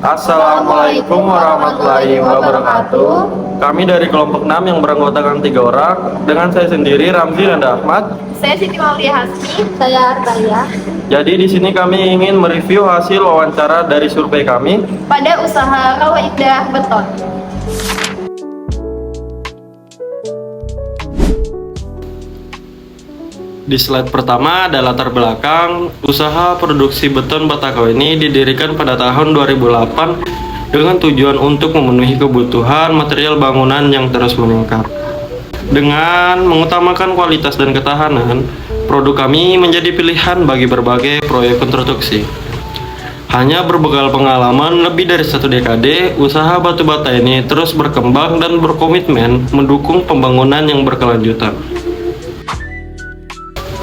Assalamualaikum warahmatullahi wabarakatuh. Kami dari kelompok 6 yang beranggotakan 3 orang. Dengan saya sendiri, Ramzi Nanda Ahmad. Saya Siti Maulia Hasmi. Saya Artaya. Jadi di sini kami ingin mereview hasil wawancara dari survei kami Pada usaha Rawa Indah Beton. Di slide pertama ada latar belakang. Usaha produksi beton Batako ini didirikan pada tahun 2008 dengan tujuan untuk memenuhi kebutuhan material bangunan yang terus meningkat. Dengan mengutamakan kualitas dan ketahanan, produk kami menjadi pilihan bagi berbagai proyek konstruksi. Hanya berbekal pengalaman lebih dari 1 dekade, usaha batu bata ini terus berkembang dan berkomitmen mendukung pembangunan yang berkelanjutan.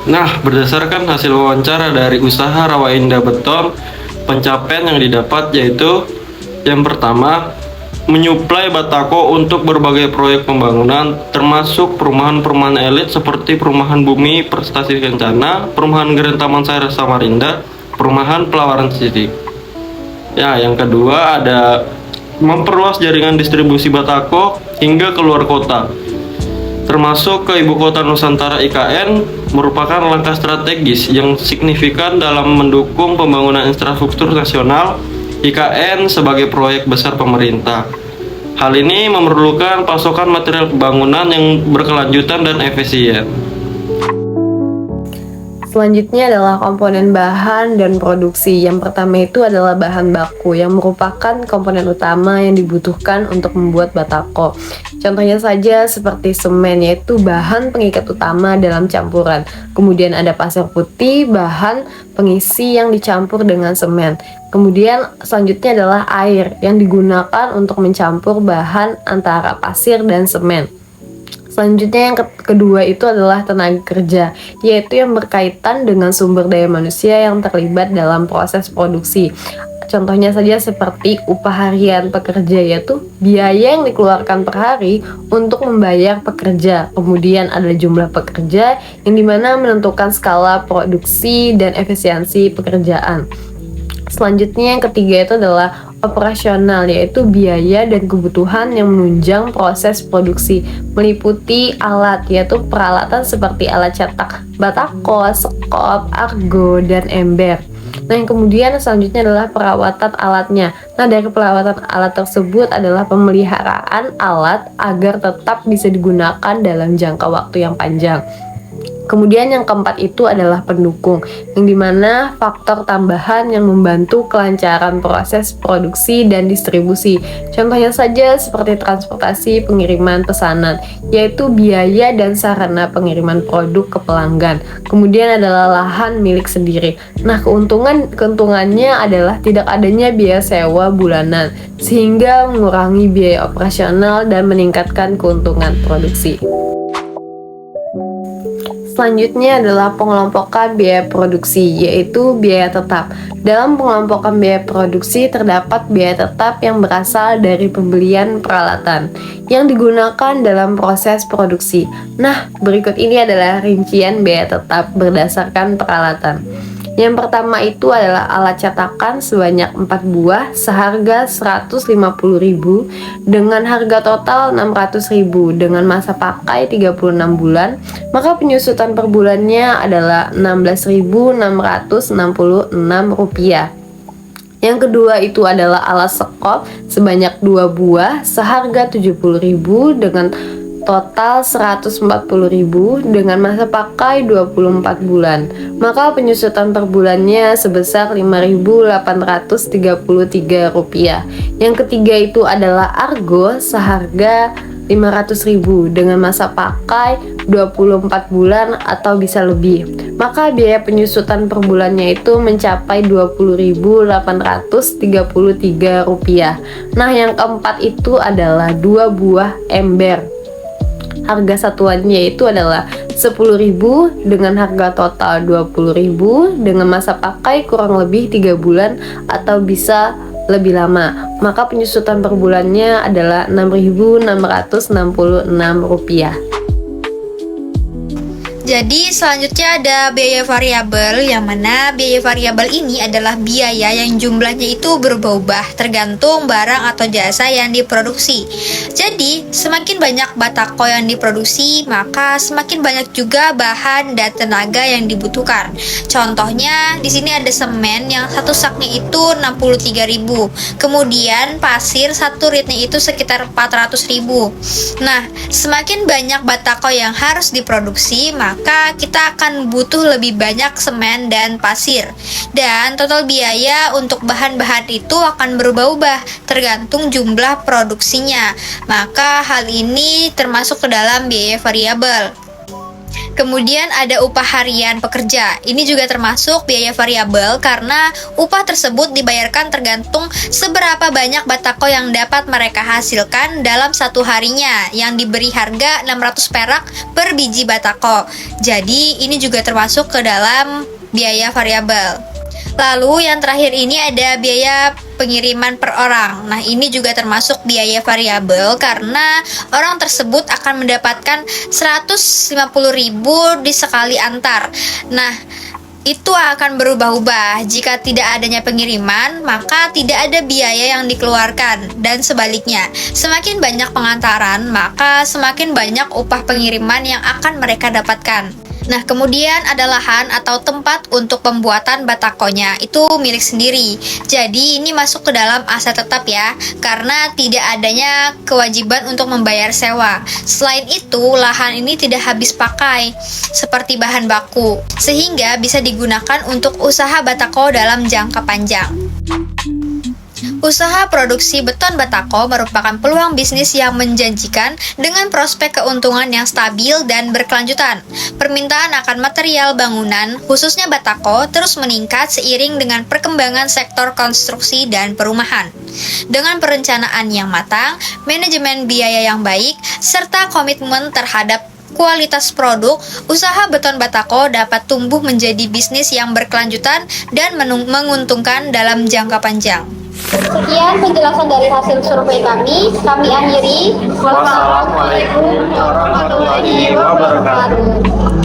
Nah, berdasarkan hasil wawancara dari usaha Rawa Indah Beton, pencapaian yang didapat yaitu yang pertama, menyuplai Batako untuk berbagai proyek pembangunan termasuk perumahan-perumahan elit seperti Perumahan Bumi Prestasi Kencana, Perumahan Grand Taman Sari Samarinda, Perumahan Pelawaran City. Ya, yang kedua ada memperluas jaringan distribusi Batako hingga keluar kota, termasuk ke Ibu Kota Nusantara. IKN merupakan langkah strategis yang signifikan dalam mendukung pembangunan infrastruktur nasional. IKN sebagai proyek besar pemerintah. Hal ini memerlukan pasokan material bangunan yang berkelanjutan dan efisien. Selanjutnya adalah komponen bahan dan produksi. Yang pertama itu adalah bahan baku yang merupakan komponen utama yang dibutuhkan untuk membuat batako. Contohnya saja seperti semen, yaitu bahan pengikat utama dalam campuran. Kemudian ada pasir putih, bahan pengisi yang dicampur dengan semen. Kemudian selanjutnya adalah air yang digunakan untuk mencampur bahan antara pasir dan semen. Selanjutnya yang kedua itu adalah tenaga kerja, yaitu yang berkaitan dengan sumber daya manusia yang terlibat dalam proses produksi. Contohnya saja seperti upah harian pekerja, yaitu biaya yang dikeluarkan per hari untuk membayar pekerja. Kemudian ada jumlah pekerja yang dimana menentukan skala produksi dan efisiensi pekerjaan. Selanjutnya yang ketiga itu adalah operasional, yaitu biaya dan kebutuhan yang menunjang proses produksi, meliputi alat, yaitu peralatan seperti alat cetak batako, sekop, argo, dan ember. Nah, yang kemudian selanjutnya adalah perawatan alatnya. Nah, dari perawatan alat tersebut adalah pemeliharaan alat agar tetap bisa digunakan dalam jangka waktu yang panjang. Kemudian yang keempat itu adalah pendukung, yang dimana faktor tambahan yang membantu kelancaran proses produksi dan distribusi. Contohnya saja seperti transportasi, pengiriman pesanan, yaitu biaya dan sarana pengiriman produk ke pelanggan. Kemudian adalah lahan milik sendiri. Nah, keuntungannya adalah tidak adanya biaya sewa bulanan, sehingga mengurangi biaya operasional dan meningkatkan keuntungan produksi. Selanjutnya adalah pengelompokan biaya produksi, yaitu biaya tetap. Dalam pengelompokan biaya produksi terdapat biaya tetap yang berasal dari pembelian peralatan yang digunakan dalam proses produksi. Nah, berikut ini adalah rincian biaya tetap berdasarkan peralatan. Yang pertama itu adalah alat cetakan sebanyak 4 buah seharga 150.000 dengan harga total 600.000 dengan masa pakai 36 bulan, maka penyusutan per bulannya adalah Rp16.666. Yang kedua itu adalah alat sekop sebanyak 2 buah seharga 70.000 dengan total 140.000 dengan masa pakai 24 bulan. Maka penyusutan per bulannya sebesar Rp5.833. Yang ketiga itu adalah argo seharga 500.000 dengan masa pakai 24 bulan atau bisa lebih. Maka biaya penyusutan per bulannya itu mencapai Rp20.833. Nah, yang keempat itu adalah 2 buah ember. Harga satuannya itu adalah 10.000 dengan harga total 20.000 dengan masa pakai kurang lebih 3 bulan atau bisa lebih lama. Maka penyusutan per bulannya adalah Rp6.666. Jadi selanjutnya ada biaya variabel, yang mana biaya variabel ini adalah biaya yang jumlahnya itu berubah-ubah tergantung barang atau jasa yang diproduksi. Jadi semakin banyak batako yang diproduksi, maka semakin banyak juga bahan dan tenaga yang dibutuhkan. Contohnya di sini ada semen yang satu saknya itu 63.000, kemudian pasir satu ritnya itu sekitar 400.000. Nah, semakin banyak batako yang harus diproduksi, maka kita akan butuh lebih banyak semen dan pasir. Dan total biaya untuk bahan-bahan itu akan berubah-ubah tergantung jumlah produksinya. Maka hal ini termasuk ke dalam biaya variabel. Kemudian ada upah harian pekerja. Ini juga termasuk biaya variabel karena upah tersebut dibayarkan tergantung seberapa banyak batako yang dapat mereka hasilkan dalam satu harinya, yang diberi harga 600 perak per biji batako. Jadi ini juga termasuk ke dalam biaya variabel. Lalu yang terakhir ini ada biaya pengiriman per orang. Nah, ini juga termasuk biaya variabel karena orang tersebut akan mendapatkan 150.000 di sekali antar. Nah, itu akan berubah-ubah. Jika tidak adanya pengiriman, maka tidak ada biaya yang dikeluarkan, dan sebaliknya, semakin banyak pengantaran, maka semakin banyak upah pengiriman yang akan mereka dapatkan. Nah, kemudian ada lahan atau tempat untuk pembuatan batakonya, itu milik sendiri. Jadi ini masuk ke dalam aset tetap ya, karena tidak adanya kewajiban untuk membayar sewa. Selain itu, lahan ini tidak habis pakai seperti bahan baku, sehingga bisa digunakan untuk usaha batako dalam jangka panjang. Usaha produksi beton batako merupakan peluang bisnis yang menjanjikan dengan prospek keuntungan yang stabil dan berkelanjutan. Permintaan akan material bangunan, khususnya batako, terus meningkat seiring dengan perkembangan sektor konstruksi dan perumahan. Dengan perencanaan yang matang, manajemen biaya yang baik, serta komitmen terhadap kualitas produk, usaha beton batako dapat tumbuh menjadi bisnis yang berkelanjutan dan menguntungkan dalam jangka panjang. Sekian penjelasan dari hasil survei kami akhiri. Wassalamualaikum warahmatullahi wabarakatuh.